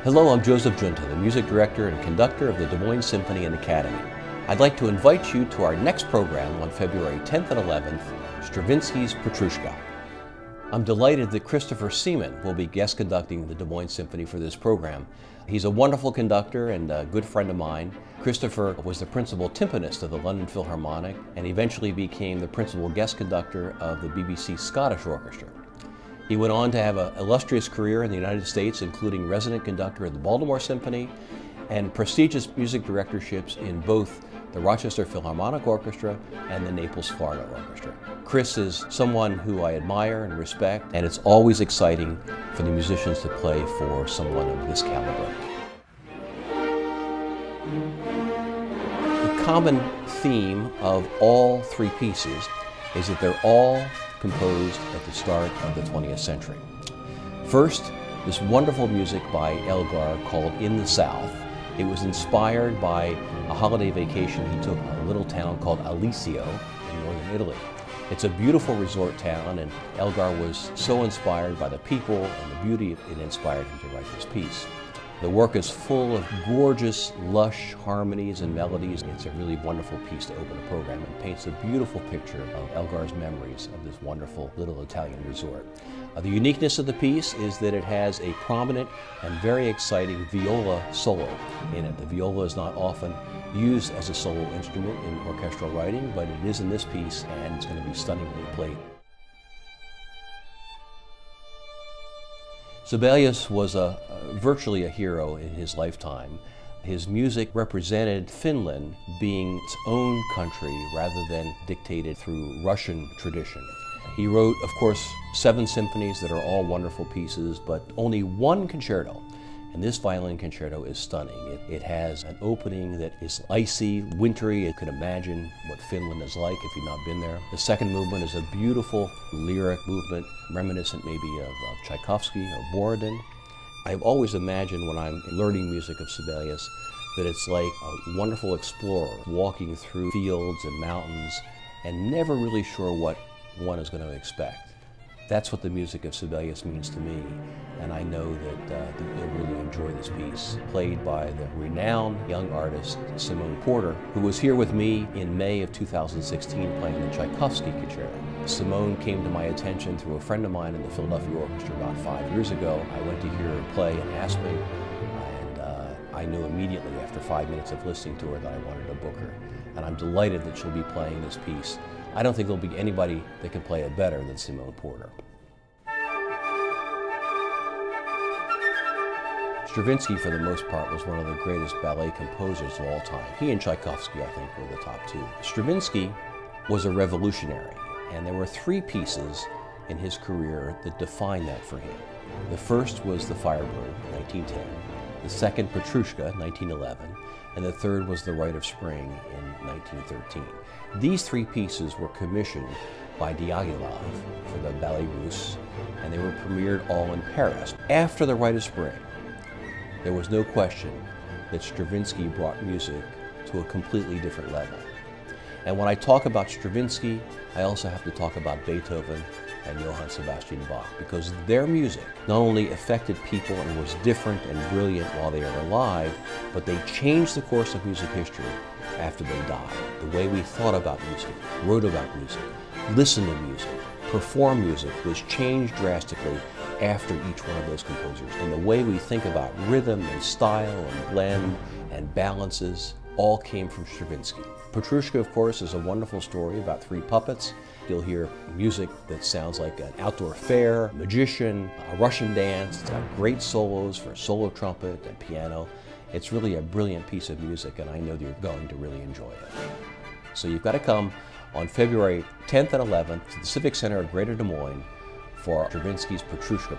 Hello, I'm Joseph Giunta, the music director and conductor of the Des Moines Symphony and Academy. I'd like to invite you to our next program on February 10th and 11th, Stravinsky's Petrouchka. I'm delighted that Christopher Seaman will be guest conducting the Des Moines Symphony for this program. He's a wonderful conductor and a good friend of mine. Christopher was the principal timpanist of the London Philharmonic and eventually became the principal guest conductor of the BBC Scottish Orchestra. He went on to have an illustrious career in the United States, including resident conductor at the Baltimore Symphony and prestigious music directorships in both the Rochester Philharmonic Orchestra and the Naples, Florida Orchestra. Chris is someone who I admire and respect, and it's always exciting for the musicians to play for someone of this caliber. The common theme of all three pieces is that they're all composed at the start of the 20th century. First, this wonderful music by Elgar called In the South. It was inspired by a holiday vacation he took in a little town called Alisio in northern Italy. It's a beautiful resort town, and Elgar was so inspired by the people and the beauty it inspired him to write this piece. The work is full of gorgeous, lush harmonies and melodies. It's a really wonderful piece to open a program and paints a beautiful picture of Elgar's memories of this wonderful little Italian resort. The uniqueness of the piece is that it has a prominent and very exciting viola solo in it. The viola is not often used as a solo instrument in orchestral writing, but it is in this piece, and it's going to be stunningly played. Sibelius was virtually a hero in his lifetime. His music represented Finland being its own country rather than dictated through Russian tradition. He wrote, of course, 7 symphonies that are all wonderful pieces, but only one concerto. And this violin concerto is stunning. It has an opening that is icy, wintry. You could imagine what Finland is like if you've not been there. The second movement is a beautiful lyric movement, reminiscent maybe of Tchaikovsky or Borodin. I've always imagined when I'm learning music of Sibelius that it's like a wonderful explorer walking through fields and mountains and never really sure what one is going to expect. That's what the music of Sibelius means to me, and I know that you'll really enjoy this piece, played by the renowned young artist Simone Porter, who was here with me in May of 2016 playing the Tchaikovsky Concerto. Simone came to my attention through a friend of mine in the Philadelphia Orchestra about 5 years ago. I went to hear her play and asked me, and I knew immediately after 5 minutes of listening to her that I wanted to book her. And I'm delighted that she'll be playing this piece. I don't think there'll be anybody that can play it better than Simone Porter. Stravinsky, for the most part, was one of the greatest ballet composers of all time. He and Tchaikovsky, I think, were the top 2. Stravinsky was a revolutionary, and there were 3 pieces in his career that defined that for him. The first was The Firebird, 1910. The second, Petrouchka, 1911. And the third was The Rite of Spring in 1913. These 3 pieces were commissioned by Diaghilev for the Ballet Russe, and they were premiered all in Paris. After The Rite of Spring, there was no question that Stravinsky brought music to a completely different level. And when I talk about Stravinsky, I also have to talk about Beethoven and Johann Sebastian Bach, because their music not only affected people and was different and brilliant while they were alive, but they changed the course of music history after they died. The way we thought about music, wrote about music, listened to music, performed music was changed drastically after each one of those composers. And the way we think about rhythm and style and blend and balances all came from Stravinsky. Petrouchka, of course, is a wonderful story about 3 puppets. You'll hear music that sounds like an outdoor fair, magician, a Russian dance. It's got great solos for solo trumpet and piano. It's really a brilliant piece of music, and I know that you're going to really enjoy it. So you've got to come on February 10th and 11th to the Civic Center of Greater Des Moines for Stravinsky's Petrouchka.